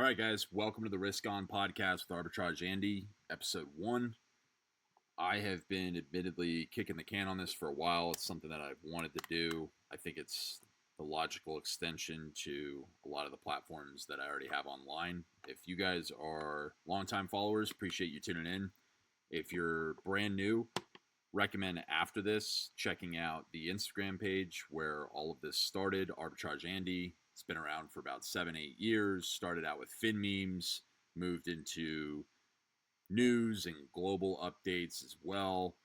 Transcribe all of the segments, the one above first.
All right, guys, welcome to the Risk On podcast with Arbitrage Andy, episode 1. I have been admittedly kicking the can on this for a while. It's something that I've wanted to do. I think it's the logical extension to a lot of the platforms that I already have online. If you guys are longtime followers, appreciate you tuning in. If you're brand new, recommend after this checking out the Instagram page where all of this started, Arbitrage Andy. It's been around for about 7-8 years. Started out with Fin memes, moved into news and global updates as well.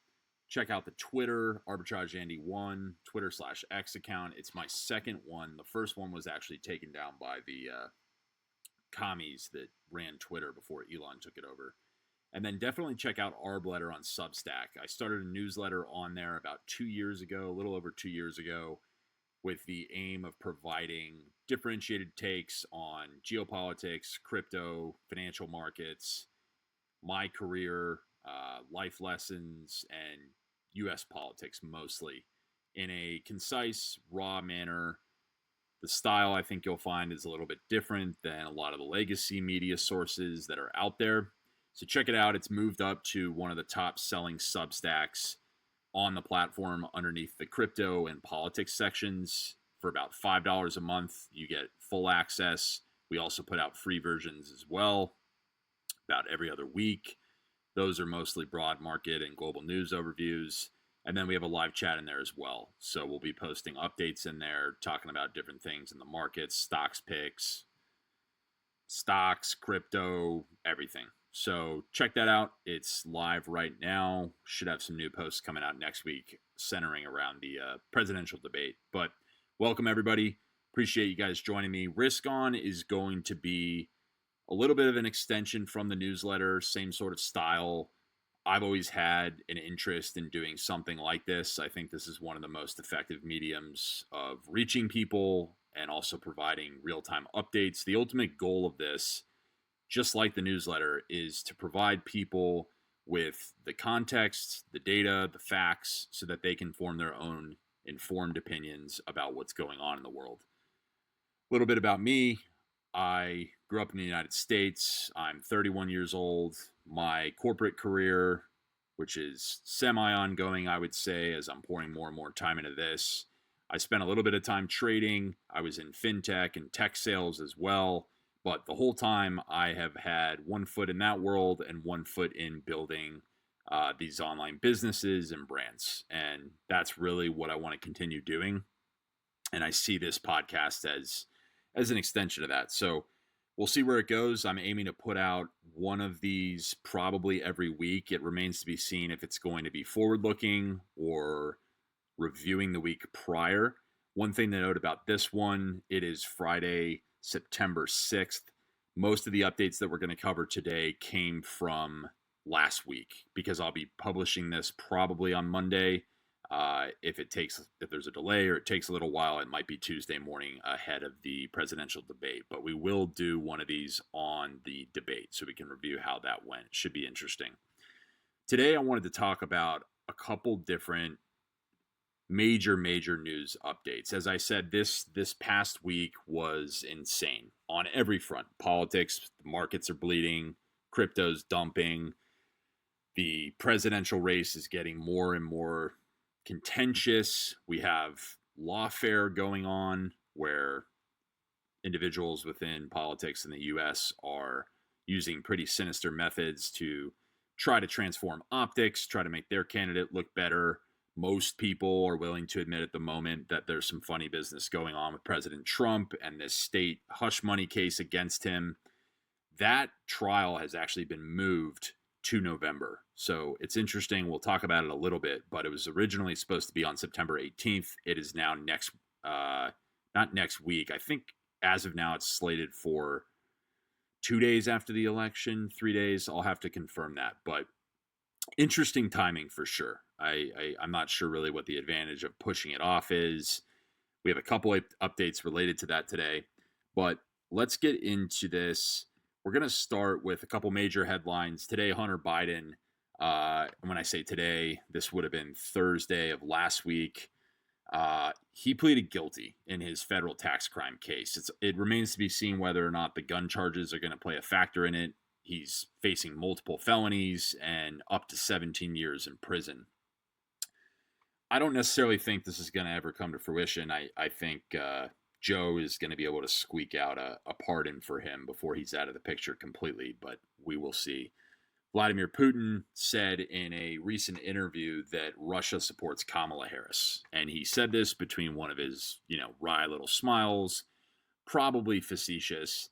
Check out the Twitter, Arbitrage Andy 1, Twitter/X account. It's my second one. The first one was actually taken down by the commies that ran Twitter before Elon took it over. And then definitely check out Arbletter on Substack. I started a newsletter on there about 2 years ago, a little over 2 years ago, with the aim of providing differentiated takes on geopolitics, crypto, financial markets, my career, life lessons, and U.S. politics mostly in a concise, raw manner. The style I think you'll find is a little bit different than a lot of the legacy media sources that are out there. So check it out. It's moved up to one of the top selling Substacks on the platform underneath the crypto and politics sections. For about $5 a month, you get full access. We also put out free versions as well about every other week. Those are mostly broad market and global news overviews. And then we have a live chat in there as well. So we'll be posting updates in there, talking about different things in the markets, stocks picks, stocks, crypto, everything. So check that out. It's live right now. Should have some new posts coming out next week centering around the presidential debate. But welcome, everybody. Appreciate you guys joining me. Risk On is going to be a little bit of an extension from the newsletter, same sort of style. I've always had an interest in doing something like this. I think this is one of the most effective mediums of reaching people and also providing real-time updates. The ultimate goal of this, just like the newsletter, is to provide people with the context, the data, the facts, so that they can form their own informed opinions about what's going on in the world. A little bit about me. I grew up in the United States. I'm 31 years old. My corporate career, which is semi-ongoing, I would say, as I'm pouring more and more time into this. I spent a little bit of time trading. I was in fintech and tech sales as well. But the whole time I have had one foot in that world and one foot in building these online businesses and brands. And that's really what I want to continue doing. And I see this podcast as an extension of that. So we'll see where it goes. I'm aiming to put out one of these probably every week. It remains to be seen if it's going to be forward-looking or reviewing the week prior. One thing to note about this one, it is Friday, September 6th. Most of the updates that we're going to cover today came from last week because I'll be publishing this probably on Monday. If there's a delay or it takes a little while, it might be Tuesday morning ahead of the presidential debate. But we will do one of these on the debate so we can review how that went. It should be interesting. Today, I wanted to talk about a couple different major news updates. As I said, this past week was insane on every front. Politics, the markets are bleeding, crypto's dumping. The presidential race is getting more and more contentious. We have Lawfare going on where individuals within politics in the U.S. are using pretty sinister methods to try to transform optics, try to make their candidate look better. Most people are willing to admit at the moment that there's some funny business going on with President Trump and this state hush money case against him. That trial has actually been moved to November. So it's interesting. We'll talk about it a little bit, but it was originally supposed to be on September 18th. It is now not next week. I think as of now, it's slated for 2 days after the election, 3 days. I'll have to confirm that, but interesting timing for sure. I'm not sure really what the advantage of pushing it off is. We have a couple of updates related to that today, but let's get into this. We're going to start with a couple major headlines. Today, Hunter Biden, when I say today, this would have been Thursday of last week. He pleaded guilty in his federal tax crime case. It remains to be seen whether or not the gun charges are going to play a factor in it. He's facing multiple felonies and up to 17 years in prison. I don't necessarily think this is going to ever come to fruition. I think Joe is going to be able to squeak out a pardon for him before he's out of the picture completely, but we will see. Vladimir Putin said in a recent interview that Russia supports Kamala Harris. And he said this between one of his, wry little smiles, probably facetious,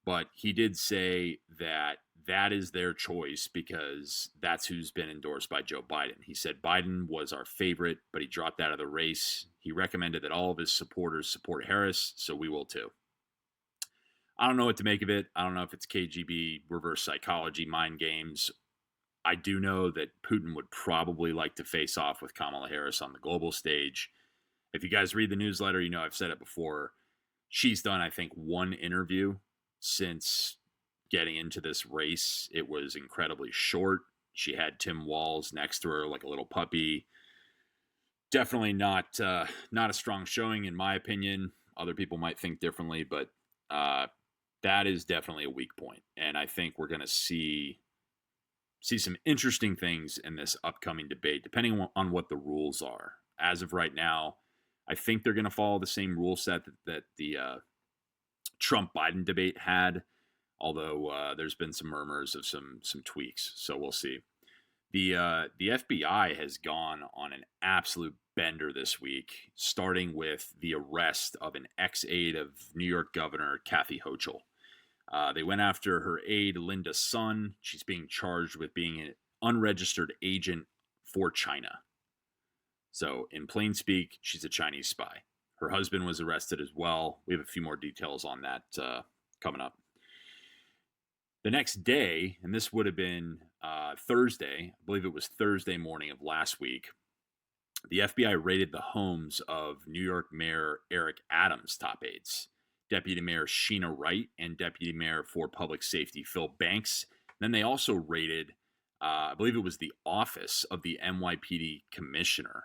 but he did say that that is their choice because that's who's been endorsed by Joe Biden. He said Biden was our favorite, but he dropped out of the race. He recommended that all of his supporters support Harris, so we will too. I don't know what to make of it. I don't know if it's KGB, reverse psychology, mind games. I do know that Putin would probably like to face off with Kamala Harris on the global stage. If you guys read the newsletter, I've said it before. She's done, I think, one interview since getting into this race. It was incredibly short. She had Tim Walz next to her like a little puppy. Definitely not a strong showing, in my opinion. Other people might think differently, but that is definitely a weak point. And I think we're going to see some interesting things in this upcoming debate, depending on what the rules are. As of right now, I think they're going to follow the same rule set that the Trump-Biden debate had, although there's been some murmurs of some tweaks, so we'll see. The FBI has gone on an absolute bender this week, starting with the arrest of an ex-aide of New York Governor Kathy Hochul. They went after her aide, Linda Sun. She's being charged with being an unregistered agent for China. So, in plain speak, she's a Chinese spy. Her husband was arrested as well. We have a few more details on that coming up. The next day, and this would have been Thursday, I believe it was Thursday morning of last week, the FBI raided the homes of New York Mayor Eric Adams' top aides, Deputy Mayor Sheena Wright and Deputy Mayor for Public Safety Phil Banks. Then they also raided, I believe it was the office of the NYPD commissioner.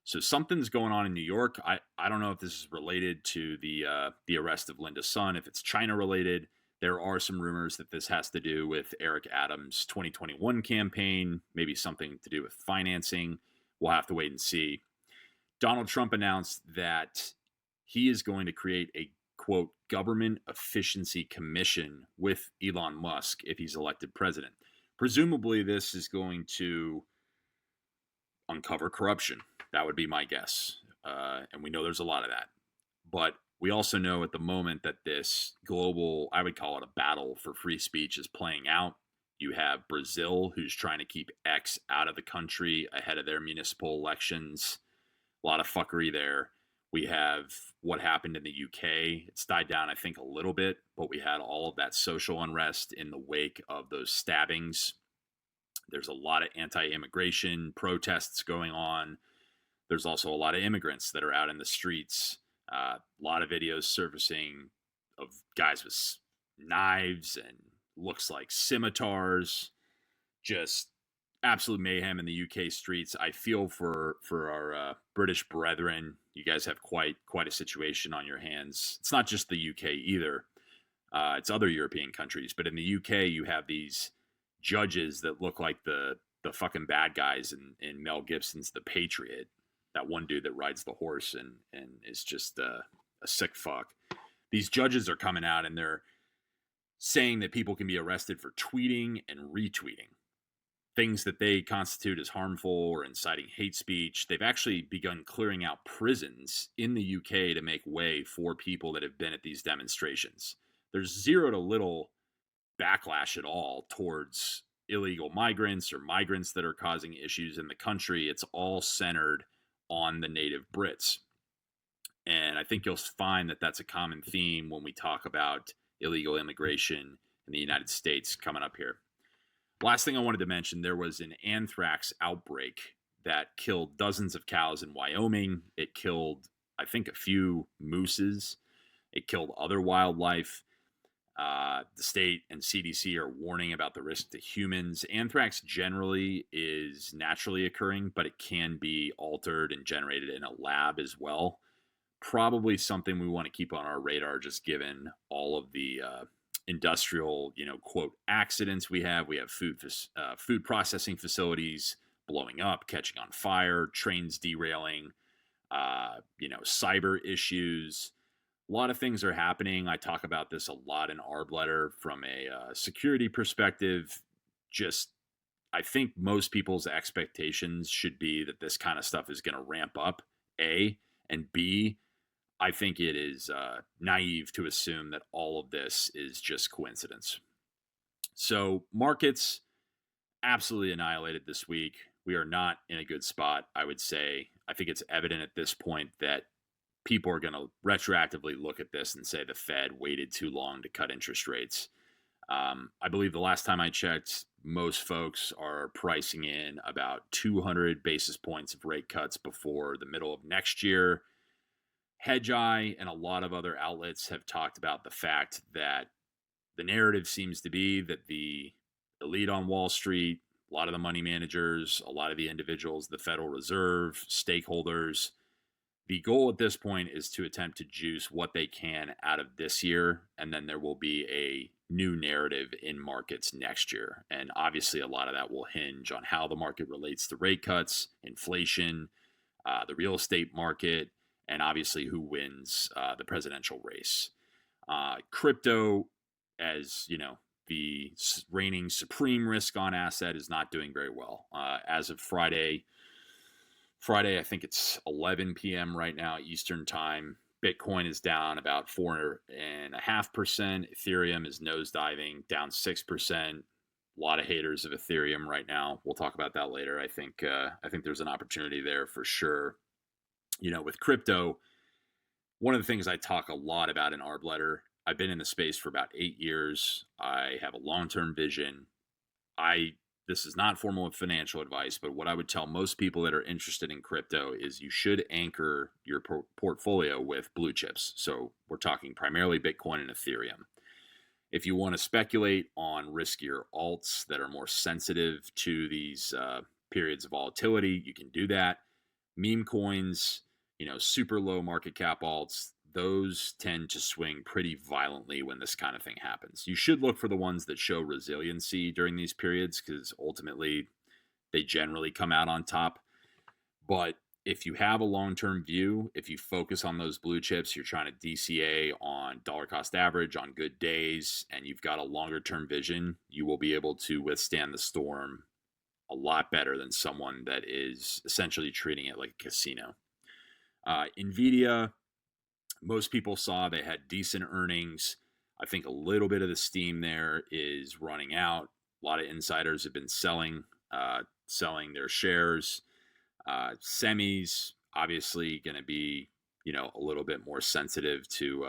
So something's going on in New York. I don't know if this is related to the arrest of Linda Sun, if it's China related. There are some rumors that this has to do with Eric Adams' 2021 campaign, maybe something to do with financing. We'll have to wait and see. Donald Trump announced that he is going to create a, quote, government efficiency commission with Elon Musk if he's elected president. Presumably, this is going to uncover corruption. That would be my guess. And we know there's a lot of that. But we also know at the moment that this global, I would call it a battle for free speech, is playing out. You have Brazil, who's trying to keep X out of the country ahead of their municipal elections. A lot of fuckery there. We have what happened in the UK. It's died down, I think, a little bit, but we had all of that social unrest in the wake of those stabbings. There's a lot of anti-immigration protests going on. There's also a lot of immigrants that are out in the streets. A lot of videos surfacing of guys with knives and looks like scimitars. Just absolute mayhem in the UK streets. I feel for our British brethren. You guys have quite a situation on your hands. It's not just the UK either. It's other European countries. But in the UK, you have these judges that look like the fucking bad guys in Mel Gibson's The Patriot. That one dude that rides the horse and is just a sick fuck. These judges are coming out and they're saying that people can be arrested for tweeting and retweeting things that they constitute as harmful or inciting hate speech. They've actually begun clearing out prisons in the UK to make way for people that have been at these demonstrations. There's zero to little backlash at all towards illegal migrants or migrants that are causing issues in the country. It's all centered on the native Brits. And I think you'll find that that's a common theme when we talk about illegal immigration in the United States coming up here. Last thing I wanted to mention, there was an anthrax outbreak that killed dozens of cows in Wyoming. It killed, I think, a few mooses. It killed other wildlife. The state and CDC are warning about the risk to humans. Anthrax generally is naturally occurring, but it can be altered and generated in a lab as well. Probably something we want to keep on our radar, just given all of the industrial, quote, accidents we have. We have food processing facilities blowing up, catching on fire, trains derailing, cyber issues. A lot of things are happening. I talk about this a lot in Arb Letter from a security perspective. Just, I think most people's expectations should be that this kind of stuff is going to ramp up, A, and B, I think it is naive to assume that all of this is just coincidence. So markets absolutely annihilated this week. We are not in a good spot, I would say. I think it's evident at this point that people are going to retroactively look at this and say the Fed waited too long to cut interest rates. I believe the last time I checked, most folks are pricing in about 200 basis points of rate cuts before the middle of next year. Hedgeye and a lot of other outlets have talked about the fact that the narrative seems to be that the elite on Wall Street, a lot of the money managers, a lot of the individuals, the Federal Reserve, stakeholders, the goal at this point is to attempt to juice what they can out of this year, and then there will be a new narrative in markets next year. And obviously, a lot of that will hinge on how the market relates to rate cuts, inflation, the real estate market, and obviously who wins the presidential race. Crypto, as the reigning supreme risk on asset, is not doing very well. As of Friday, I think it's 11 p.m. right now, Eastern time. Bitcoin is down about 4.5%. Ethereum is nosediving, down 6%. A lot of haters of Ethereum right now. We'll talk about that later. I think there's an opportunity there for sure. With crypto, one of the things I talk a lot about in Arb Letter, I've been in the space for about 8 years. I have a long-term vision. This is not formal financial advice, but what I would tell most people that are interested in crypto is you should anchor your portfolio with blue chips. So we're talking primarily Bitcoin and Ethereum. If you want to speculate on riskier alts that are more sensitive to these periods of volatility, you can do that. Meme coins, super low market cap alts, those tend to swing pretty violently when this kind of thing happens. You should look for the ones that show resiliency during these periods because ultimately they generally come out on top. But if you have a long-term view, if you focus on those blue chips, you're trying to DCA on dollar cost average on good days, and you've got a longer-term vision, you will be able to withstand the storm a lot better than someone that is essentially treating it like a casino. NVIDIA, most people saw they had decent earnings. I think a little bit of the steam there is running out. A lot of insiders have been selling their shares. Semis obviously going to be a little bit more sensitive to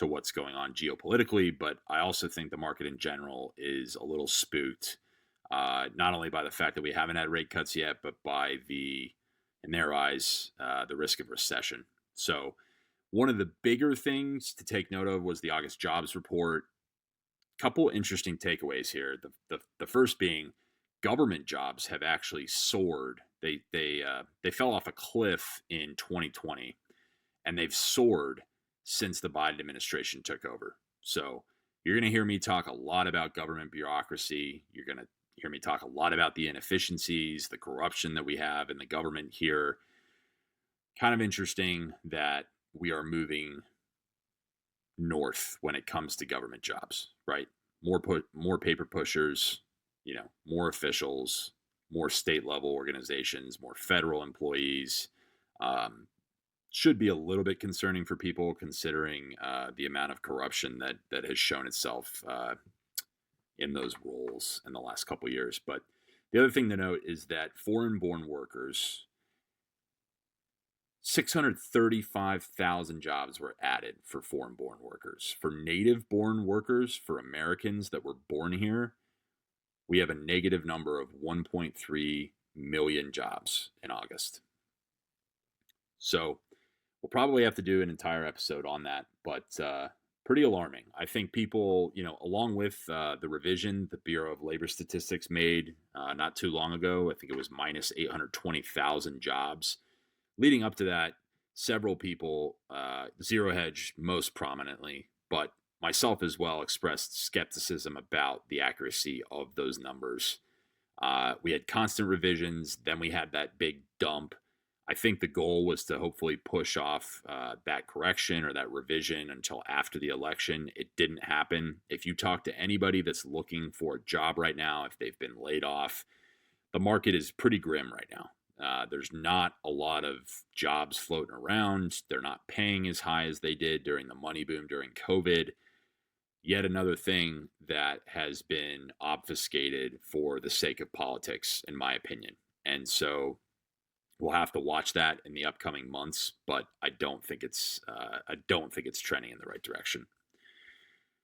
what's going on geopolitically, but I also think the market in general is a little spooked, not only by the fact that we haven't had rate cuts yet, but by in their eyes, the risk of recession. So one of the bigger things to take note of was the August jobs report. Couple interesting takeaways here. The first being government jobs have actually soared. They fell off a cliff in 2020, and they've soared since the Biden administration took over. So you're going to hear me talk a lot about government bureaucracy. You're going to hear me talk a lot about the inefficiencies, the corruption that we have in the government here. Kind of interesting that we are moving north when it comes to government jobs, right? More paper pushers, more officials, more state level organizations, more federal employees. Should be a little bit concerning for people considering the amount of corruption that has shown itself in those roles in the last couple of years. But the other thing to note is that foreign-born workers, 635,000 jobs were added for foreign-born workers. For native-born workers, for Americans that were born here, we have a negative number of 1.3 million jobs in August. So we'll probably have to do an entire episode on that, but Pretty alarming. I think people, along with the revision the Bureau of Labor Statistics made not too long ago, I think it was minus 820,000 jobs. Leading up to that, several people, Zero Hedge most prominently, but myself as well, expressed skepticism about the accuracy of those numbers. We had constant revisions, then we had that big dump. I think the goal was to hopefully push off that correction or that revision until after the election. It didn't happen. If you talk to anybody that's looking for a job right now, if they've been laid off, the market is pretty grim right now. There's not a lot of jobs floating around. They're not paying as high as they did during the money boom during COVID. Yet another thing that has been obfuscated for the sake of politics, in my opinion. And so we'll have to watch that in the upcoming months, but I don't think it's trending in the right direction.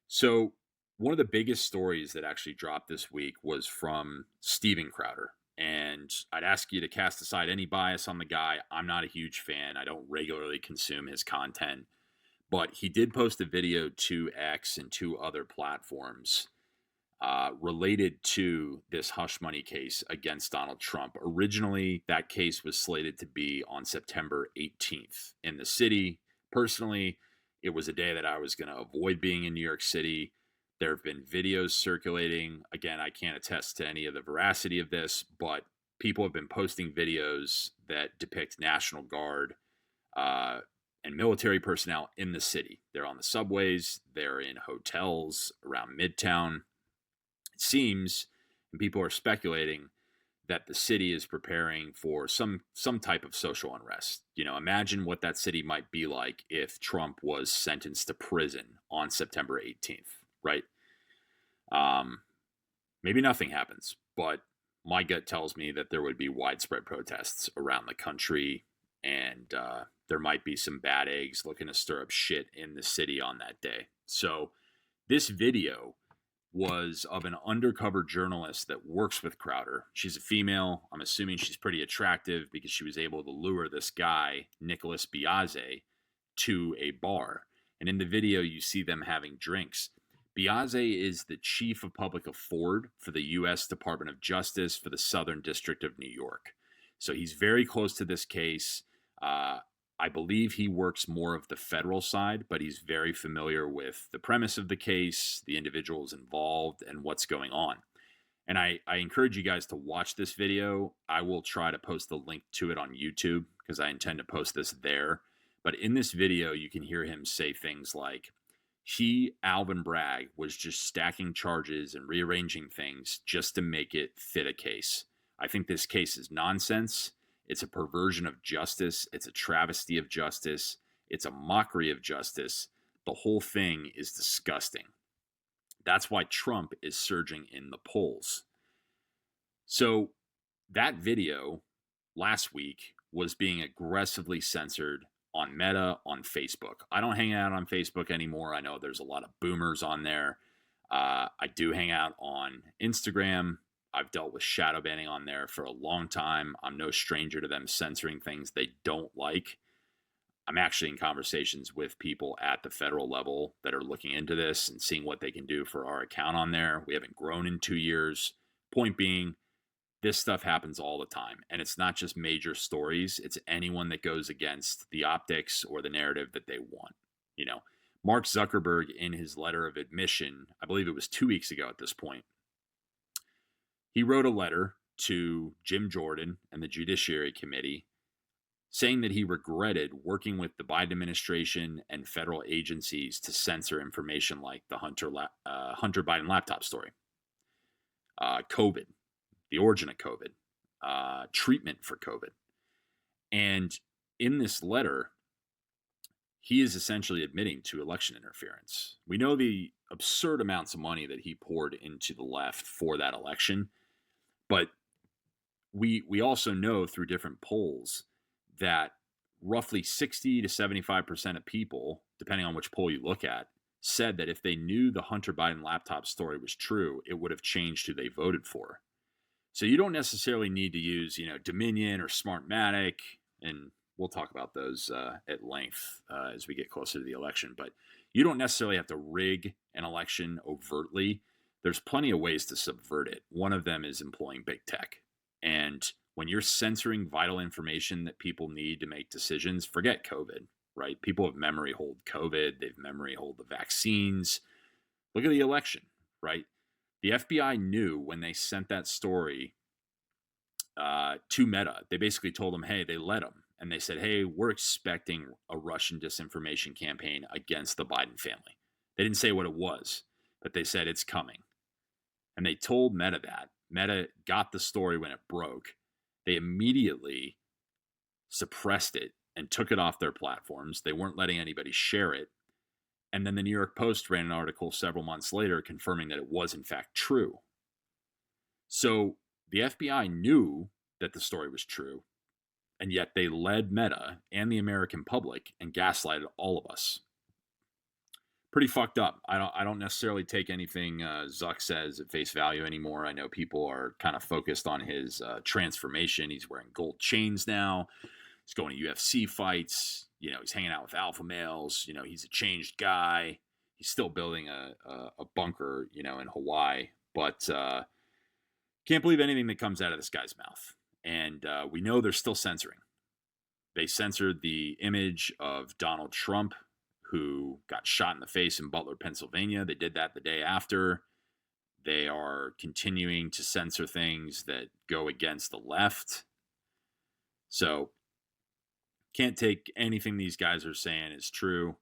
So one of the biggest stories that actually dropped this week was from Steven Crowder. And I'd ask you to cast aside any bias on the guy. I'm not a huge fan. I don't regularly consume his content. But he did post a video to X and to other platforms related to this hush money case against Donald Trump. Originally, that case was slated to be on September 18th in the city. Personally, it was a day that I was going to avoid being in New York City. There have been videos circulating. Again, I can't attest to any of the veracity of this, but people have been posting videos that depict National Guard and military personnel in the city. They're on the subways, they're in hotels around Midtown. It seems, and people are speculating, that the city is preparing for some type of social unrest. Imagine what that city might be like if Trump was sentenced to prison on September 18th, right? Maybe nothing happens, but my gut tells me that there would be widespread protests around the country, and there might be some bad eggs looking to stir up shit in the city on that day. So this video was of an undercover journalist that works with Crowder. She's a female. I'm assuming she's pretty attractive because she was able to lure this guy, Nicholas Biase, to a bar. And in the video, you see them having drinks. Biase is the chief of public afford for the U.S. Department of Justice for the Southern District of New York. So he's very close to this case. I believe he works more of the federal side, but he's very familiar with the premise of the case, the individuals involved, and what's going on. And I encourage you guys to watch this video. I will try to post the link to it on YouTube because I intend to post this there. But in this video, you can hear him say things like, Alvin Bragg, was just stacking charges and rearranging things just to make it fit a case. I think this case is nonsense. It's a perversion of justice. It's a travesty of justice. It's a mockery of justice. The whole thing is disgusting. That's why Trump is surging in the polls. So that video last week was being aggressively censored on Meta, on Facebook. I don't hang out on Facebook anymore. I know there's a lot of boomers on there. I do hang out on Instagram. I've dealt with shadow banning on there for a long time. I'm no stranger to them censoring things they don't like. I'm actually in conversations with people at the federal level that are looking into this and seeing what they can do for our account on there. We haven't grown in 2 years. Point being, this stuff happens all the time. And it's not just major stories. It's anyone that goes against the optics or the narrative that they want. Mark Zuckerberg, in his letter of admission, I believe it was 2 weeks ago at this point, he wrote a letter to Jim Jordan and the Judiciary Committee saying that he regretted working with the Biden administration and federal agencies to censor information like the Hunter Biden laptop story, COVID, the origin of COVID, treatment for COVID. And in this letter, he is essentially admitting to election interference. We know the absurd amounts of money that he poured into the left for that election. But we also know through different polls that roughly 60 to 75% of people, depending on which poll you look at, said that if they knew the Hunter Biden laptop story was true, it would have changed who they voted for. So you don't necessarily need to use, Dominion or Smartmatic, and we'll talk about those at length as we get closer to the election. But You don't necessarily have to rig an election overtly. There's plenty of ways to subvert it. One of them is employing big tech. And when you're censoring vital information that people need to make decisions, forget COVID, right? People have memory hold COVID, they've memory hold the vaccines. Look at the election, right? The FBI knew when they sent that story to Meta. They basically told them, hey, they let them. And they said, hey, we're expecting a Russian disinformation campaign against the Biden family. They didn't say what it was, but they said it's coming. And they told Meta that. Meta got the story when it broke. They immediately suppressed it and took it off their platforms. They weren't letting anybody share it. And then the New York Post ran an article several months later confirming that it was in fact true. So the FBI knew that the story was true, and yet they led Meta and the American public and gaslighted all of us. Pretty fucked up. I don't necessarily take anything Zuck says at face value anymore. I know people are kind of focused on his transformation. He's wearing gold chains now. He's going to UFC fights. He's hanging out with alpha males. He's a changed guy. He's still building a bunker, in Hawaii. But can't believe anything that comes out of this guy's mouth. And we know they're still censoring. They censored the image of Donald Trump, who got shot in the face in Butler, Pennsylvania. They did that the day after. They are continuing to censor things that go against the left. So can't take anything these guys are saying as true.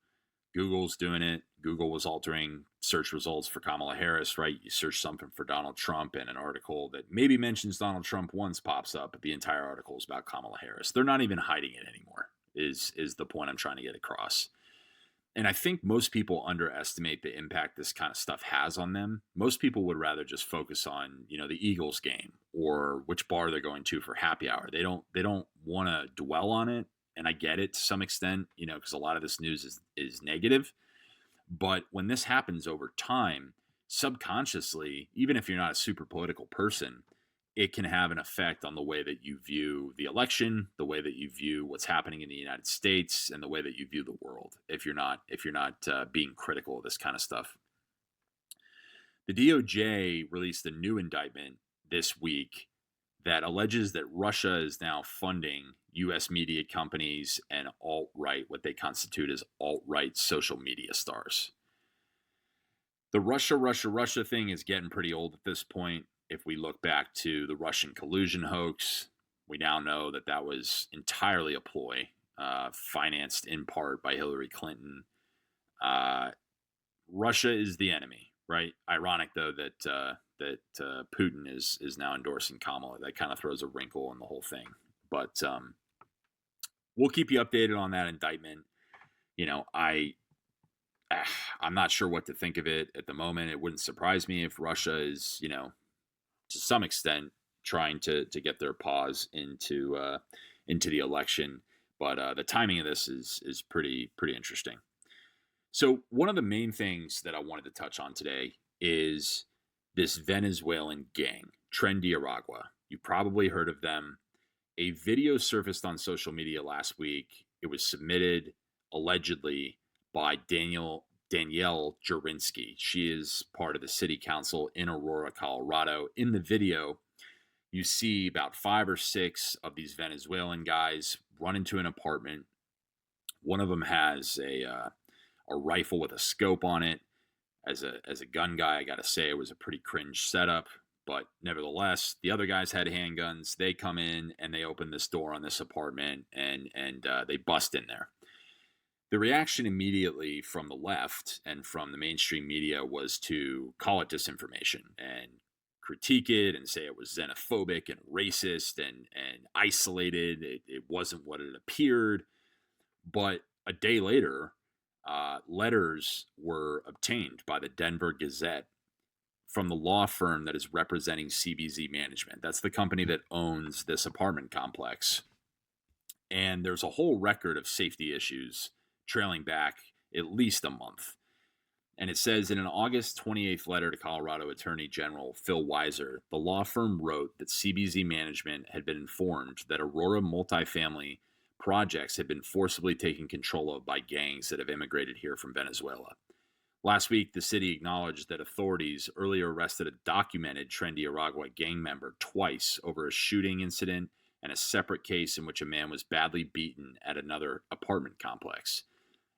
Google's doing it. Google was altering search results for Kamala Harris, right? You search something for Donald Trump and an article that maybe mentions Donald Trump once pops up, but the entire article is about Kamala Harris. They're not even hiding it anymore, is the point I'm trying to get across. And I think most people underestimate the impact this kind of stuff has on them. Most people would rather just focus on, the Eagles game or which bar they're going to for happy hour. They don't want to dwell on it. And I get it to some extent, because a lot of this news is negative. But when this happens over time, subconsciously, even if you're not a super political person, it can have an effect on the way that you view the election, the way that you view what's happening in the United States, and the way that you view the world. If you're not being critical of this kind of stuff. The DOJ released a new indictment this week that alleges that Russia is now funding U.S. media companies and alt-right, what they constitute as alt-right social media stars. The Russia thing is getting pretty old at this point. If we look back to the Russian collusion hoax, we now know that was entirely a ploy, financed in part by Hillary Clinton. Russia is the enemy, right? Ironic, though, that Putin is now endorsing Kamala. That kind of throws a wrinkle in the whole thing. But we'll keep you updated on that indictment. I'm not sure what to think of it at the moment. It wouldn't surprise me if Russia is, to some extent, trying to get their paws into the election. But the timing of this is pretty interesting. So one of the main things that I wanted to touch on today is this Venezuelan gang, Tren de Aragua. You probably heard of them. A video surfaced on social media last week. It was submitted allegedly by Danielle Jurinsky. She is part of the city council in Aurora, Colorado. In the video, you see about 5 or 6 of these Venezuelan guys run into an apartment. One of them has a rifle with a scope on it. As a gun guy, I gotta say it was a pretty cringe setup. But nevertheless, the other guys had handguns. They come in and they open this door on this apartment and they bust in there. The reaction immediately from the left and from the mainstream media was to call it disinformation and critique it and say it was xenophobic and racist and isolated. It wasn't what it appeared. But a day later, letters were obtained by the Denver Gazette from the law firm that is representing CBZ Management. That's the company that owns this apartment complex. And there's a whole record of safety issues trailing back at least a month. And it says in an August 28th letter to Colorado Attorney General Phil Weiser, the law firm wrote that CBZ Management had been informed that Aurora Multifamily projects had been forcibly taken control of by gangs that have immigrated here from Venezuela. Last week, the city acknowledged that authorities earlier arrested a documented Tren de Aragua gang member twice over a shooting incident and a separate case in which a man was badly beaten at another apartment complex.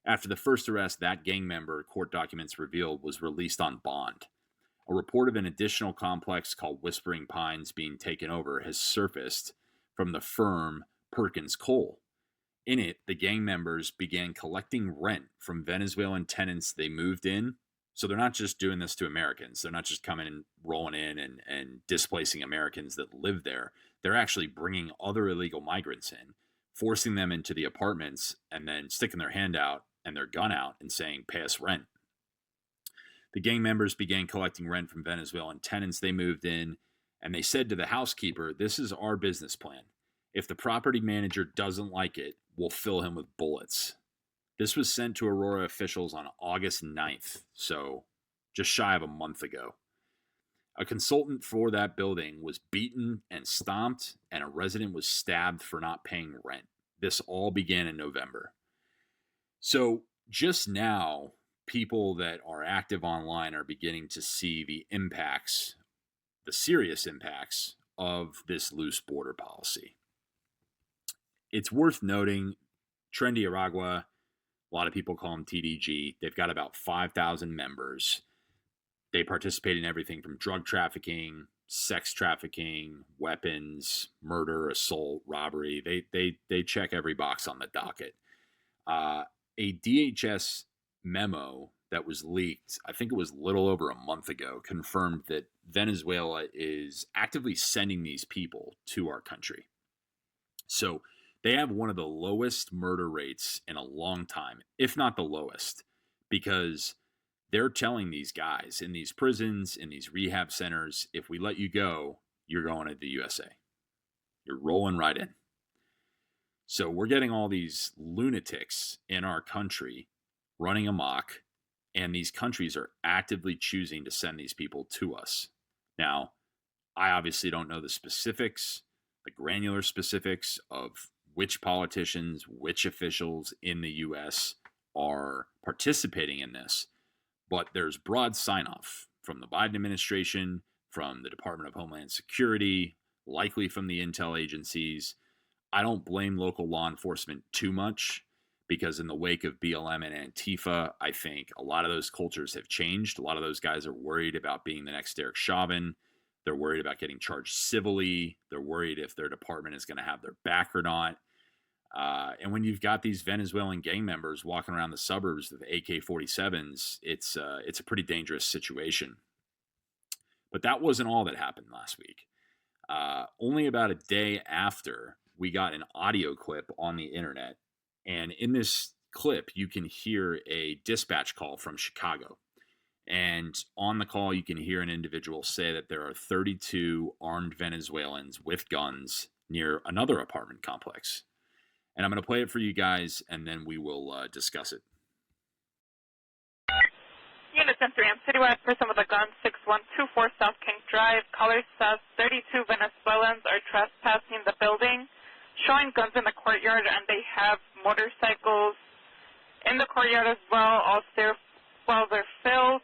After the first arrest, that gang member, court documents revealed, was released on bond. A report of an additional complex called Whispering Pines being taken over has surfaced from the firm Perkins Coal. In it, the gang members began collecting rent from Venezuelan tenants they moved in. So they're not just doing this to Americans. They're not just coming and rolling in and displacing Americans that live there. They're actually bringing other illegal migrants in, forcing them into the apartments, and then sticking their hand out and their gun out and saying, pay us rent. The gang members began collecting rent from Venezuelan tenants they moved in, and they said to the housekeeper, this is our business plan. If the property manager doesn't like it, we'll fill him with bullets. This was sent to Aurora officials on August 9th, so just shy of a month ago. A consultant for that building was beaten and stomped, and a resident was stabbed for not paying rent. This all began in November. So just now, people that are active online are beginning to see the impacts, the serious impacts of this loose border policy. It's worth noting, Tren de Aragua, a lot of people call them TDG, they've got about 5,000 members. They participate in everything from drug trafficking, sex trafficking, weapons, murder, assault, robbery. They check every box on the docket. A DHS memo that was leaked, I think it was a little over a month ago, confirmed that Venezuela is actively sending these people to our country. So they have one of the lowest murder rates in a long time, if not the lowest, because they're telling these guys in these prisons, in these rehab centers, if we let you go, you're going to the USA. You're rolling right in. So we're getting all these lunatics in our country running amok, and these countries are actively choosing to send these people to us. Now, I obviously don't know the specifics, the granular specifics of which politicians, which officials in the U.S. are participating in this, but there's broad sign-off from the Biden administration, from the Department of Homeland Security, likely from the intel agencies. I don't blame local law enforcement too much, because in the wake of BLM and Antifa, I think a lot of those cultures have changed. A lot of those guys are worried about being the next Derek Chauvin. They're worried about getting charged civilly. They're worried if their department is going to have their back or not. And when you've got these Venezuelan gang members walking around the suburbs with AK-47s, it's a pretty dangerous situation. But that wasn't all that happened last week. Only about a day after, we got an audio clip on the internet. And in this clip, you can hear a dispatch call from Chicago. And on the call, you can hear an individual say that there are 32 armed Venezuelans with guns near another apartment complex. And I'm going to play it for you guys, and then we will discuss it. Unit 10-3, I'm citywide. Person with a gun, 6124 South King Drive. Caller says 32 Venezuelans are trespassing the building, showing guns in the courtyard, and they have motorcycles in the courtyard as well. All stairwells are filled.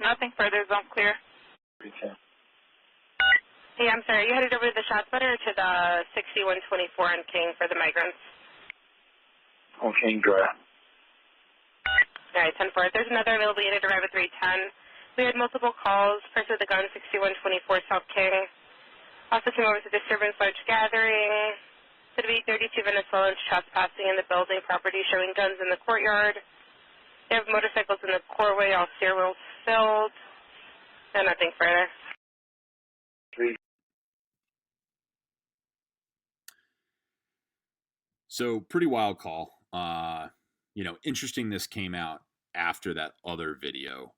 Nothing further, zone clear. Okay. Hey, I'm sorry, are you headed over to the shot putter or to the 6124 on King for the migrants? On King Drive. All right, 10-4. If there's another available unit, arrive at 310. We had multiple calls. Person with the gun, 6124 South King. Also came over to disturbance large gathering. Said to be 32 Venezuelans trespassing in the building property, showing guns in the courtyard. They have motorcycles in the courtway, all stairwells filled, and nothing further. So pretty wild call. Interesting this came out after that other video.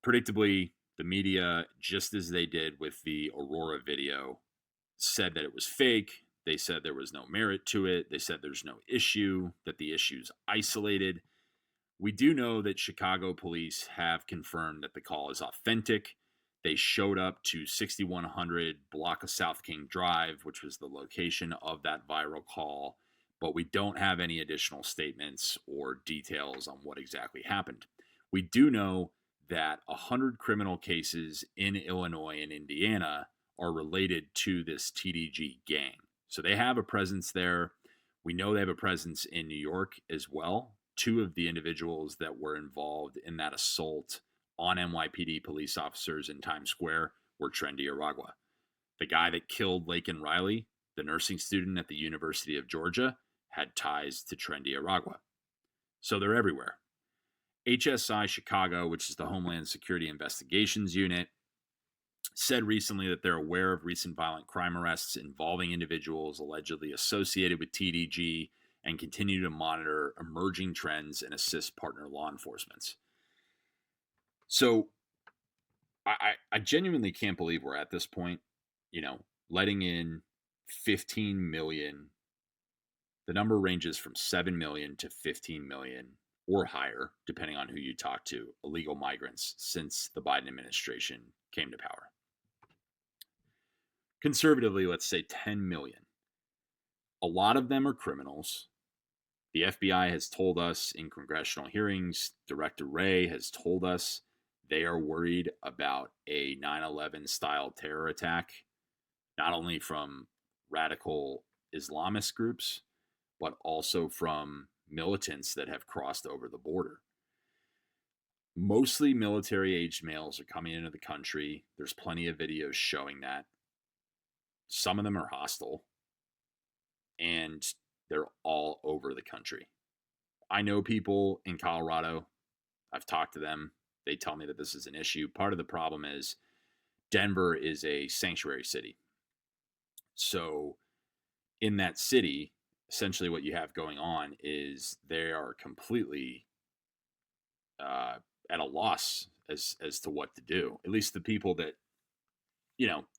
Predictably, the media, just as they did with the Aurora video, said that it was fake. They said there was no merit to it. They said there's no issue, that the issue's isolated. We do know that Chicago police have confirmed that the call is authentic. They showed up to 6100 block of South King Drive, which was the location of that viral call. but we don't have any additional statements or details on what exactly happened. We do know that 100 criminal cases in Illinois and Indiana are related to this TDG gang. So they have a presence there. We know they have a presence in New York as well. 2 of the individuals that were involved in that assault on NYPD police officers in Times Square were Tren Aragua. The guy that killed Laken Riley, the nursing student at the University of Georgia, had ties to Tren Aragua. So they're everywhere. HSI Chicago, which is the Homeland Security Investigations Unit, said recently that they're aware of recent violent crime arrests involving individuals allegedly associated with TDG and continue to monitor emerging trends and assist partner law enforcement. So I genuinely can't believe we're at this point, letting in 15 million. The number ranges from 7 million to 15 million or higher, depending on who you talk to, illegal migrants since the Biden administration came to power. Conservatively, let's say 10 million. A lot of them are criminals. The FBI has told us in congressional hearings, Director Wray has told us they are worried about a 9/11 style terror attack, not only from radical Islamist groups, but also from militants that have crossed over the border. Mostly military-aged males are coming into the country. There's plenty of videos showing that. Some of them are hostile, and they're all over the country. I know people in Colorado. I've talked to them. They tell me that this is an issue. Part of the problem is Denver is a sanctuary city. So in that city, essentially what you have going on is they are completely at a loss as to what to do. At least the people that,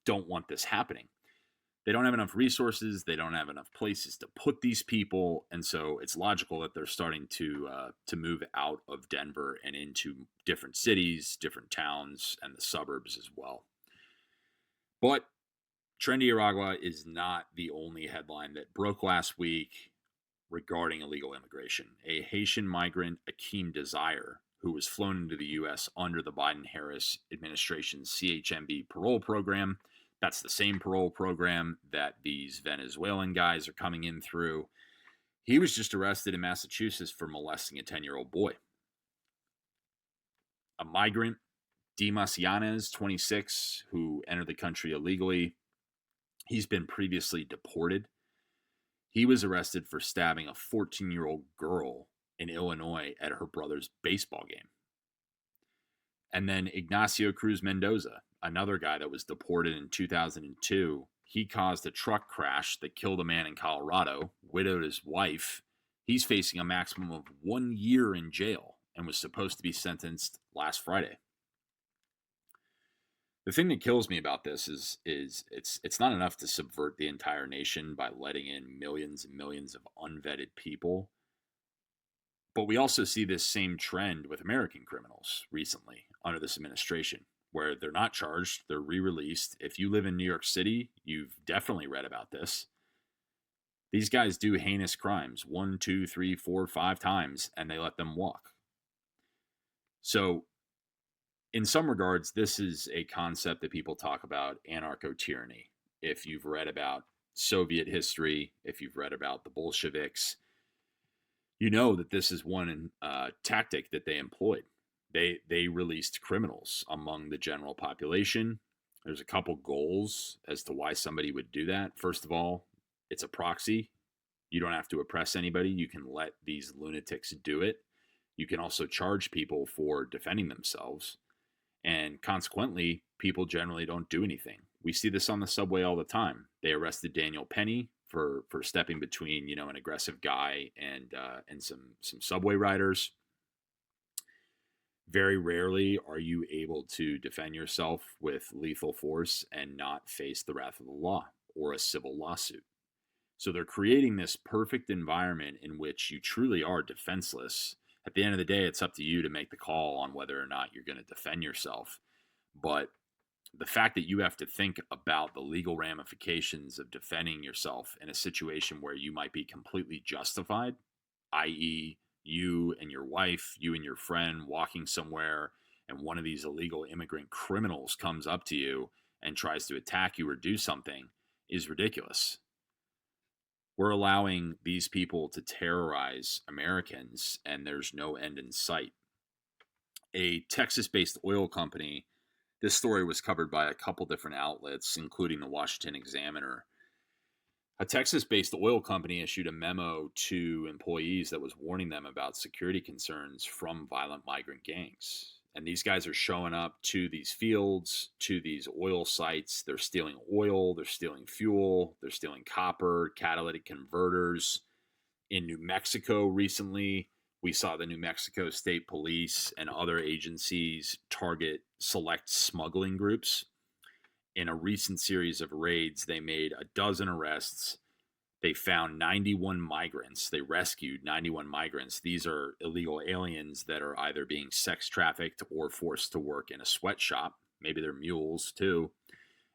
don't want this happening. They don't have enough resources. They don't have enough places to put these people. And so it's logical that they're starting to move out of Denver and into different cities, different towns, and the suburbs as well. But Tren Aragua is not the only headline that broke last week regarding illegal immigration. A Haitian migrant, Akeem Desire, who was flown into the U.S. under the Biden-Harris administration's CHMB parole program. That's the same parole program that these Venezuelan guys are coming in through. He was just arrested in Massachusetts for molesting a 10-year-old boy. A migrant, Dimas Yanez, 26, who entered the country illegally. He's been previously deported. He was arrested for stabbing a 14-year-old girl in Illinois at her brother's baseball game. And then Ignacio Cruz Mendoza, another guy that was deported in 2002. He caused a truck crash that killed a man in Colorado, widowed his wife. He's facing a maximum of 1 year in jail and was supposed to be sentenced last Friday. The thing that kills me about this is it's not enough to subvert the entire nation by letting in millions and millions of unvetted people. But we also see this same trend with American criminals recently under this administration, where they're not charged, they're re-released. If you live in New York City, you've definitely read about this. These guys do heinous crimes 1, 2, 3, 4, 5 times, and they let them walk. So in some regards, this is a concept that people talk about, anarcho-tyranny. If you've read about Soviet history, if you've read about the Bolsheviks, you know that this is one tactic that they employed. They released criminals among the general population. There's a couple goals as to why somebody would do that. First of all, it's a proxy. You don't have to oppress anybody. You can let these lunatics do it. You can also charge people for defending themselves. And consequently, people generally don't do anything. We see this on the subway all the time. They arrested Daniel Penny for stepping between, an aggressive guy and some subway riders. Very rarely are you able to defend yourself with lethal force and not face the wrath of the law or a civil lawsuit. So they're creating this perfect environment in which you truly are defenseless. At the end of the day, it's up to you to make the call on whether or not you're going to defend yourself. But the fact that you have to think about the legal ramifications of defending yourself in a situation where you might be completely justified, i.e., you and your wife, you and your friend walking somewhere, and one of these illegal immigrant criminals comes up to you and tries to attack you or do something, is ridiculous. We're allowing these people to terrorize Americans, and there's no end in sight. A Texas-based oil company, this story was covered by a couple different outlets, including the Washington Examiner. A Texas-based oil company issued a memo to employees that was warning them about security concerns from violent migrant gangs. And these guys are showing up to these fields, to these oil sites. They're stealing oil, they're stealing fuel, they're stealing copper, catalytic converters. In New Mexico recently, we saw the New Mexico State Police and other agencies target select smuggling groups. In a recent series of raids, they made a dozen arrests. They found 91 migrants. They rescued 91 migrants. These are illegal aliens that are either being sex trafficked or forced to work in a sweatshop. Maybe they're mules too.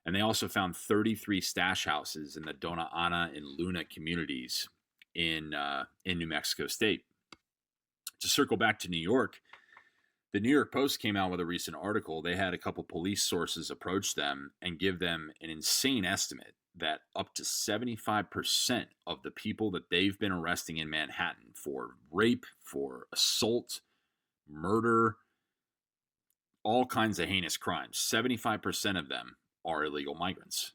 And they also found 33 stash houses in the Dona Ana and Luna communities in New Mexico State. To circle back to New York, the New York Post came out with a recent article. They had a couple police sources approach them and give them an insane estimate that up to 75% of the people that they've been arresting in Manhattan for rape, for assault, murder, all kinds of heinous crimes, 75% of them are illegal migrants.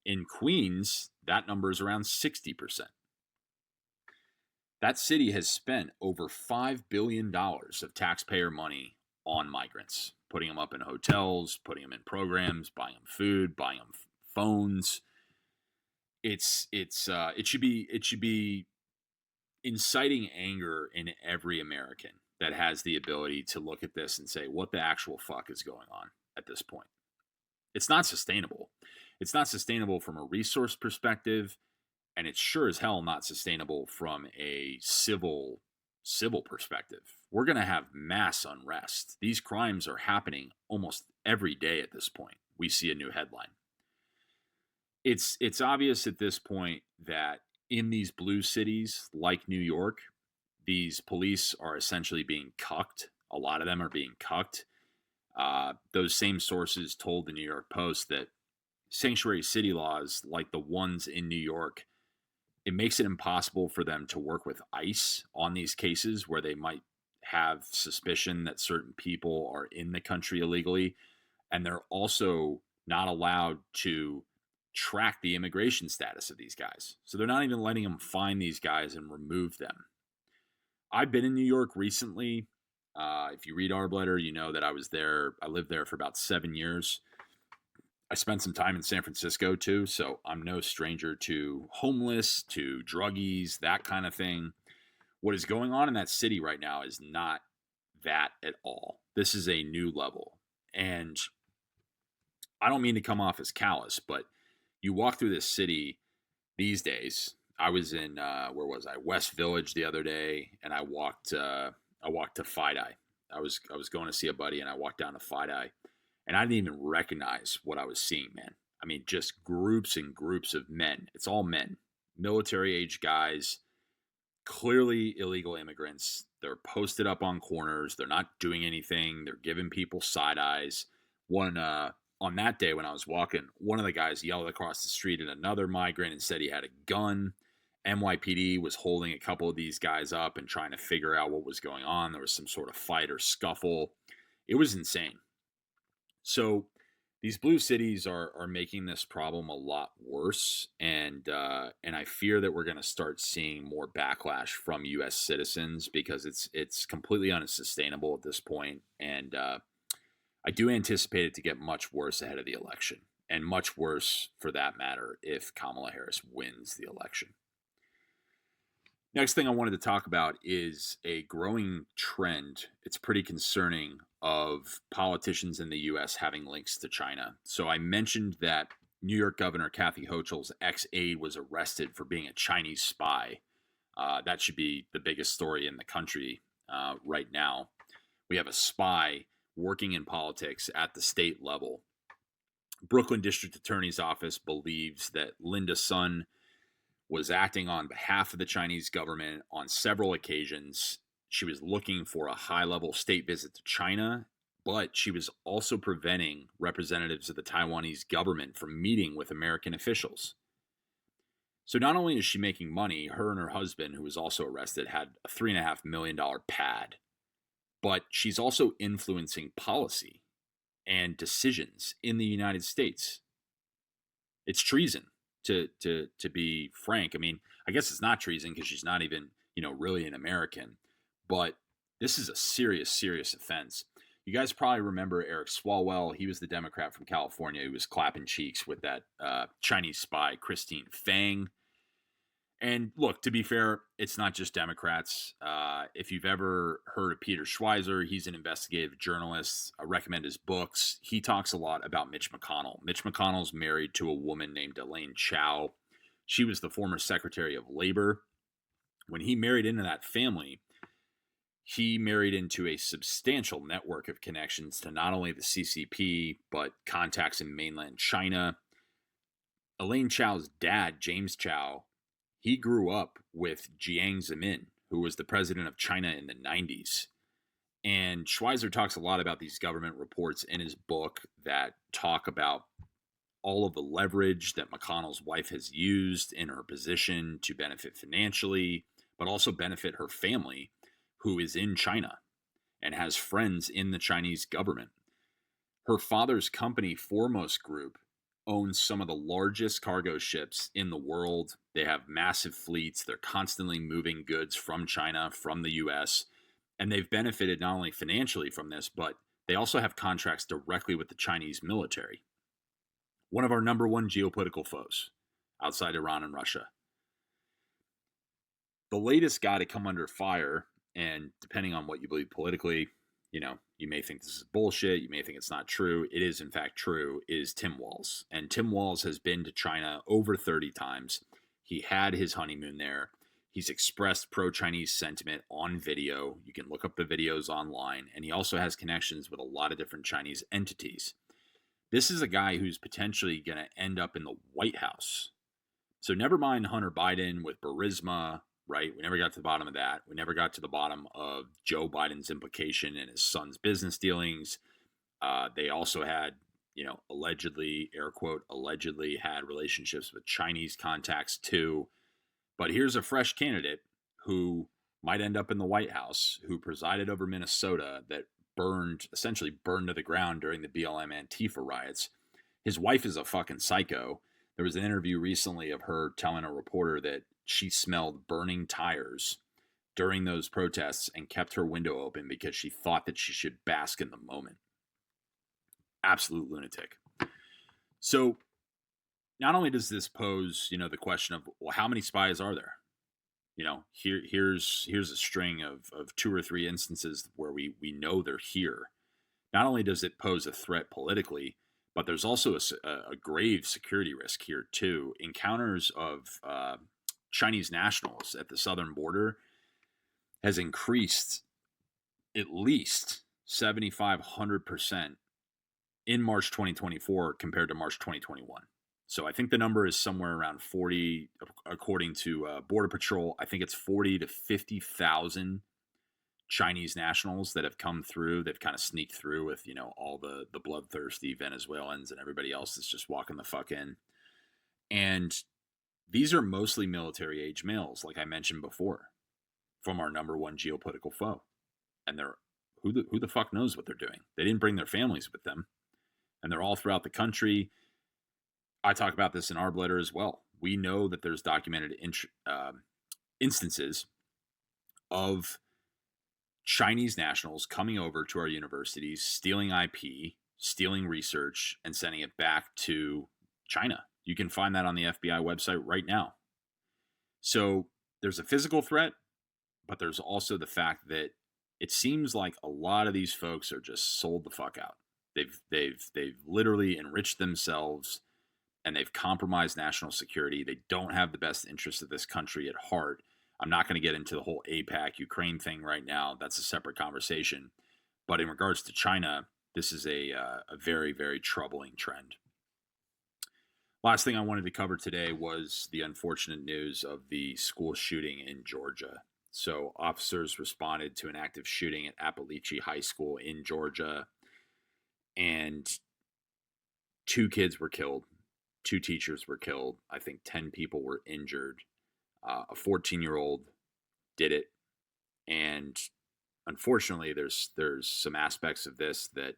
In Queens, that number is around 60%. That city has spent over $5 billion of taxpayer money on migrants, putting them up in hotels, putting them in programs, buying them food, buying them phones. It should be inciting anger in every American that has the ability to look at this and say, what the actual fuck is going on at this point? It's not sustainable. It's not sustainable from a resource perspective. And it's sure as hell not sustainable from a civil perspective. We're going to have mass unrest. These crimes are happening almost every day at this point. We see a new headline. It's obvious at this point that in these blue cities like New York, these police are essentially being cucked. A lot of them are being cucked. Those same sources told the New York Post that sanctuary city laws like the ones in New York, it makes it impossible for them to work with ICE on these cases where they might have suspicion that certain people are in the country illegally. And they're also not allowed to track the immigration status of these guys. So they're not even letting them find these guys and remove them. I've been in New York recently. If you read Arbletter, you know that I was there. I lived there for about 7 years. I spent some time in San Francisco too, so I'm no stranger to homeless, to druggies, that kind of thing. What is going on in that city right now is not that at all. This is a new level. And I don't mean to come off as callous, but you walk through this city these days. I was in, where was I? West Village the other day, and I walked to Fidei. I was going to see a buddy, and I walked down to Fidei. And I didn't even recognize what I was seeing, man. I mean, just groups and groups of men. It's all men, military-age guys, clearly illegal immigrants. They're posted up on corners. They're not doing anything. They're giving people side eyes. On that day when I was walking, one of the guys yelled across the street at another migrant and said he had a gun. NYPD was holding a couple of these guys up and trying to figure out what was going on. There was some sort of fight or scuffle. It was insane. So these blue cities are making this problem a lot worse, and I fear that we're going to start seeing more backlash from U.S. citizens because it's completely unsustainable at this point, and I do anticipate it to get much worse ahead of the election, and much worse for that matter if Kamala Harris wins the election. Next thing I wanted to talk about is a growing trend. It's pretty concerning of politicians in the U.S. having links to China. So I mentioned that New York Governor Kathy Hochul's ex-aide was arrested for being a Chinese spy. That should be the biggest story in the country right now. We have a spy working in politics at the state level Brooklyn District Attorney's Office believes that Linda Sun was acting on behalf of the Chinese government on several occasions. She was looking for a high-level state visit to China, but she was also preventing representatives of the Taiwanese government from meeting with American officials. So not only is she making money, her and her husband, who was also arrested, had a $3.5 million pad, but she's also influencing policy and decisions in the United States. It's treason, to be frank. I mean, I guess it's not treason because she's not even, really an American, but this is a serious offense. You guys probably remember Eric Swalwell. He was the Democrat from California who was clapping cheeks with that Chinese spy, Christine Fang. And look, to be fair, it's not just Democrats. If you've ever heard of Peter Schweizer, he's an investigative journalist. I recommend his books. He talks a lot about Mitch McConnell. Mitch McConnell's married to a woman named Elaine Chao. She was the former Secretary of Labor. When he married into that family, he married into a substantial network of connections to not only the CCP, but contacts in mainland China. Elaine Chao's dad, James Chao, he grew up with Jiang Zemin, who was the president of China in the 90s. And Schweizer talks a lot about these government reports in his book that talk about all of the leverage that McConnell's wife has used in her position to benefit financially, but also benefit her family, who is in China and has friends in the Chinese government. Her father's company, Foremost Group, owns some of the largest cargo ships in the world. They have massive fleets. They're constantly moving goods from China, from the US, and they've benefited not only financially from this, but they also have contracts directly with the Chinese military. One of our number one geopolitical foes outside Iran and Russia. The latest guy to come under fire, and depending on what you believe politically, you may think this is bullshit. You may think it's not true. It is, in fact, true, is Tim Walz. And Tim Walz has been to China over 30 times. He had his honeymoon there. He's expressed pro-Chinese sentiment on video. You can look up the videos online. And he also has connections with a lot of different Chinese entities. This is a guy who's potentially going to end up in the White House. So never mind Hunter Biden with Burisma, right? We never got to the bottom of that. We never got to the bottom of Joe Biden's implication in his son's business dealings. They also had, allegedly, air quote, allegedly had relationships with Chinese contacts too. But here's a fresh candidate who might end up in the White House, who presided over Minnesota that essentially burned to the ground during the BLM Antifa riots. His wife is a fucking psycho. There was an interview recently of her telling a reporter that she smelled burning tires during those protests and kept her window open because she thought that she should bask in the moment. Absolute lunatic. So not only does this pose, the question of, well, how many spies are there? Here's a string of 2 or 3 instances where we know they're here. Not only does it pose a threat politically, but there's also a grave security risk here too. Encounters of Chinese nationals at the southern border has increased at least 7,500% in March 2024 compared to March 2021. So I think the number is somewhere around 40, according to Border Patrol. I think it's 40 to 50,000 Chinese nationals that have come through, that kind of sneaked through with, all the bloodthirsty Venezuelans and everybody else that's just walking the fuck in. And these are mostly military age males, like I mentioned before, from our number one geopolitical foe. And they're who the fuck knows what they're doing? They didn't bring their families with them. And they're all throughout the country. I talk about this in Arb Letter as well. We know that there's documented instances of Chinese nationals coming over to our universities, stealing IP, stealing research, and sending it back to China. You can find that on the FBI website right now. So there's a physical threat, but there's also the fact that it seems like a lot of these folks are just sold the fuck out. They've literally enriched themselves, and they've compromised national security. They don't have the best interests of this country at heart. I'm not going to get into the whole APAC Ukraine thing right now. That's a separate conversation. But in regards to China, this is a very, very troubling trend. Last thing I wanted to cover today was the unfortunate news of the school shooting in Georgia. So, officers responded to an active shooting at Appalachian High School in Georgia, and 2 kids were killed, 2 teachers were killed. I think 10 people were injured. A 14-year-old did it, and unfortunately, there's some aspects of this that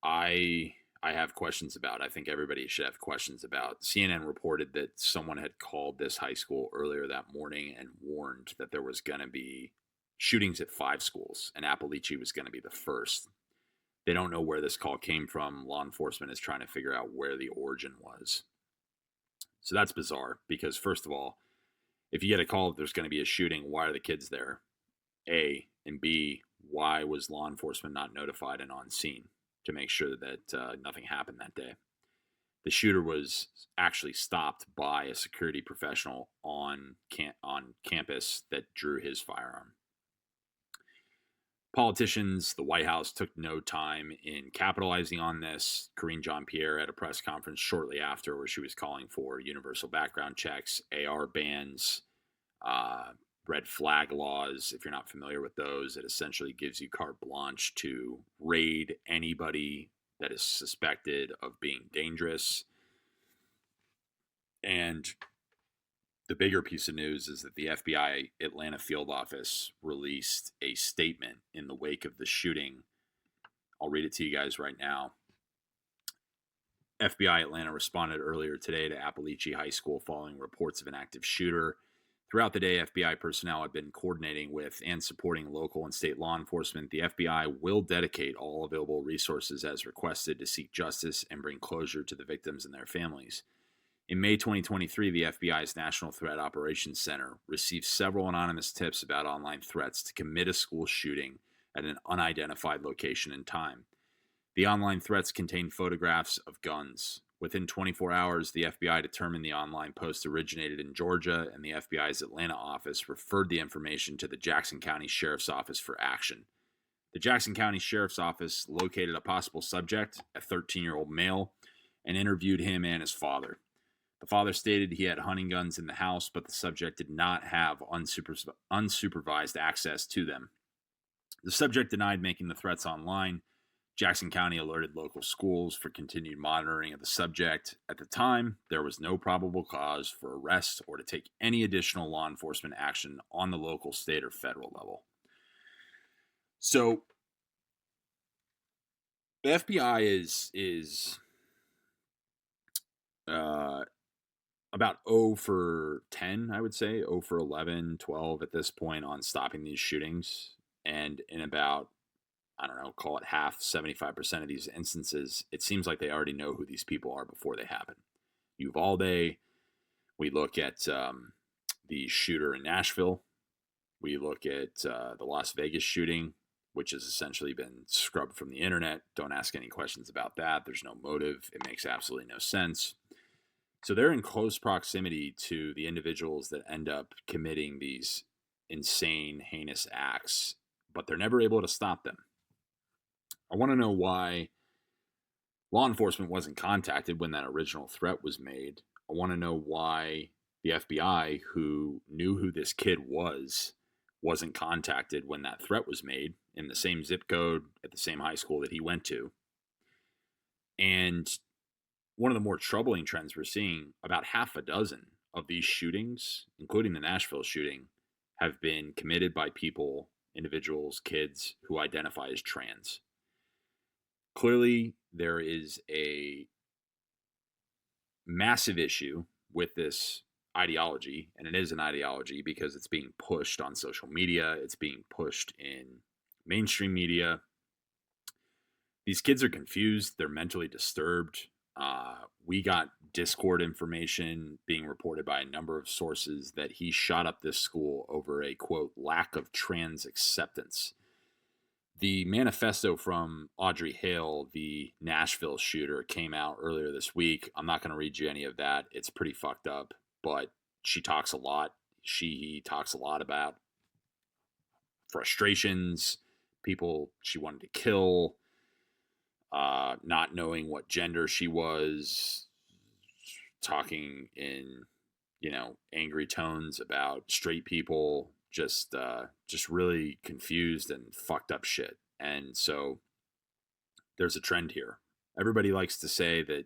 I have questions about. I think everybody should have questions about. CNN reported that someone had called this high school earlier that morning and warned that there was going to be shootings at 5 schools, and Appalachia was going to be the first. They don't know where this call came from. Law enforcement is trying to figure out where the origin was. So that's bizarre because, first of all, if you get a call that there's going to be a shooting, why are the kids there? A, and B, why was law enforcement not notified and on scene to make sure that nothing happened that day? The shooter was actually stopped by a security professional on campus that drew his firearm. Politicians, the White House took no time in capitalizing on this. Karine Jean-Pierre had a press conference shortly after where she was calling for universal background checks, AR bans, red flag laws. If you're not familiar with those, it essentially gives you carte blanche to raid anybody that is suspected of being dangerous. And the bigger piece of news is that the FBI Atlanta field office released a statement in the wake of the shooting. I'll read it to you guys right now. FBI Atlanta responded earlier today to Appalachian High School following reports of an active shooter. Throughout the day, FBI personnel have been coordinating with and supporting local and state law enforcement. The FBI will dedicate all available resources as requested to seek justice and bring closure to the victims and their families. In May 2023, the FBI's National Threat Operations Center received several anonymous tips about online threats to commit a school shooting at an unidentified location and time. The online threats contained photographs of guns. Within 24 hours, the FBI determined the online post originated in Georgia, and the FBI's Atlanta office referred the information to the Jackson County Sheriff's Office for action. The Jackson County Sheriff's Office located a possible subject, a 13-year-old male, and interviewed him and his father. The father stated he had hunting guns in the house, but the subject did not have unsupervised access to them. The subject denied making the threats online. Jackson County alerted local schools for continued monitoring of the subject. At the time, there was no probable cause for arrest or to take any additional law enforcement action on the local, state, or federal level. So, the FBI is about 0 for 10, I would say, 0 for 11, 12 at this point on stopping these shootings. And in about, call it half, 75% of these instances, it seems like they already know who these people are before they happen. Uvalde, we look at the shooter in Nashville. We look at the Las Vegas shooting, which has essentially been scrubbed from the internet. Don't ask any questions about that. There's no motive. It makes absolutely no sense. So they're in close proximity to the individuals that end up committing these insane, heinous acts, but they're never able to stop them. I want to know why law enforcement wasn't contacted when that original threat was made. I want to know why the FBI, who knew who this kid was, wasn't contacted when that threat was made in the same zip code at the same high school that he went to. And one of the more troubling trends we're seeing, about half a dozen of these shootings, including the Nashville shooting, have been committed by people, individuals, kids who identify as trans. Clearly, there is a massive issue with this ideology, and it is an ideology because it's being pushed on social media, it's being pushed in mainstream media. These kids are confused, they're mentally disturbed. We got Discord information being reported by a number of sources that he shot up this school over a, quote, lack of trans acceptance. The manifesto from Audrey Hale, the Nashville shooter, came out earlier this week. I'm not going to read you any of that. It's pretty fucked up, but she talks a lot. He talks a lot about frustrations, people she wanted to kill, not knowing what gender she was, talking in, angry tones about straight people, just really confused and fucked up shit. And so there's a trend here. Everybody likes to say that,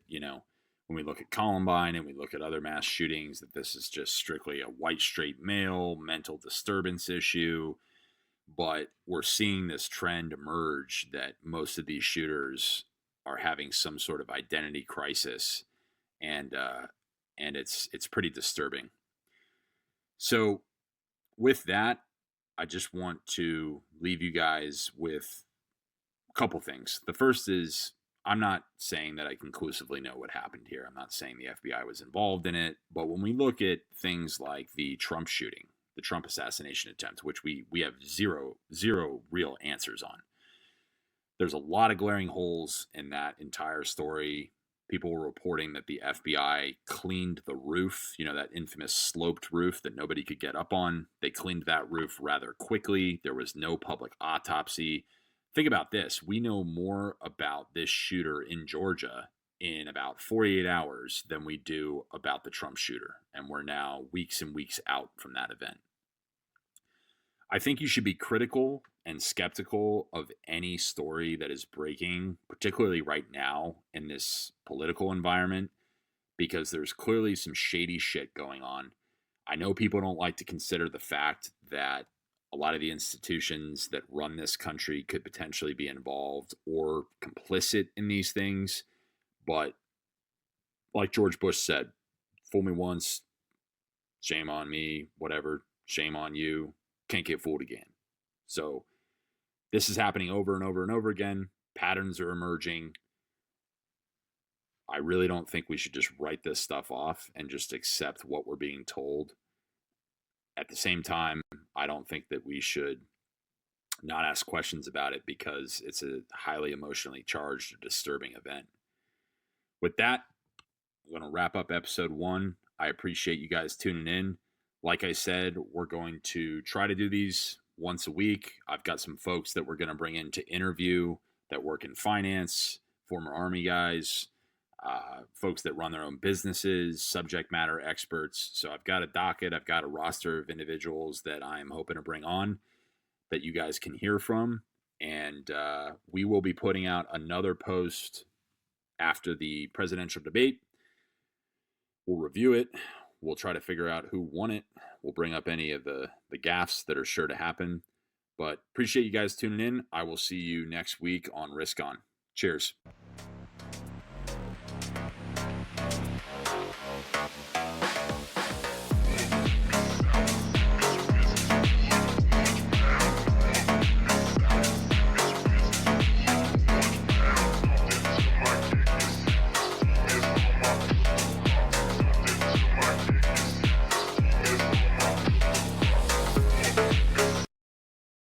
when we look at Columbine and we look at other mass shootings, that this is just strictly a white straight male mental disturbance issue. But we're seeing this trend emerge that most of these shooters are having some sort of identity crisis, and it's pretty disturbing. So with that, I just want to leave you guys with a couple things. The first is, I'm not saying that I conclusively know what happened here. I'm not saying the FBI was involved in it. But when we look at things like the Trump shooting, the Trump assassination attempt, which we have zero real answers on, there's a lot of glaring holes in that entire story. People were reporting that the FBI cleaned the roof, that infamous sloped roof that nobody could get up on. They cleaned that roof rather quickly. There was no public autopsy. Think about this. We know more about this shooter in Georgia in about 48 hours than we do about the Trump shooter. And we're now weeks and weeks out from that event. I think you should be critical and skeptical of any story that is breaking, particularly right now in this political environment, because there's clearly some shady shit going on. I know people don't like to consider the fact that a lot of the institutions that run this country could potentially be involved or complicit in these things. But like George Bush said, fool me once, shame on me, whatever, shame on you, can't get fooled again. So this is happening over and over and over again. Patterns are emerging. I really don't think we should just write this stuff off and just accept what we're being told. At the same time, I don't think that we should not ask questions about it because it's a highly emotionally charged or disturbing event. With that, I'm going to wrap up episode 1. I appreciate you guys tuning in. Like I said, we're going to try to do these once a week. I've got some folks that we're going to bring in to interview that work in finance, former Army guys, folks that run their own businesses, subject matter experts. So I've got a docket, I've got a roster of individuals that I'm hoping to bring on that you guys can hear from. And we will be putting out another post after the presidential debate. We'll review it. We'll try to figure out who won it. We'll bring up any of the gaffes that are sure to happen. But appreciate you guys tuning in. I will see you next week on Risk On. Cheers.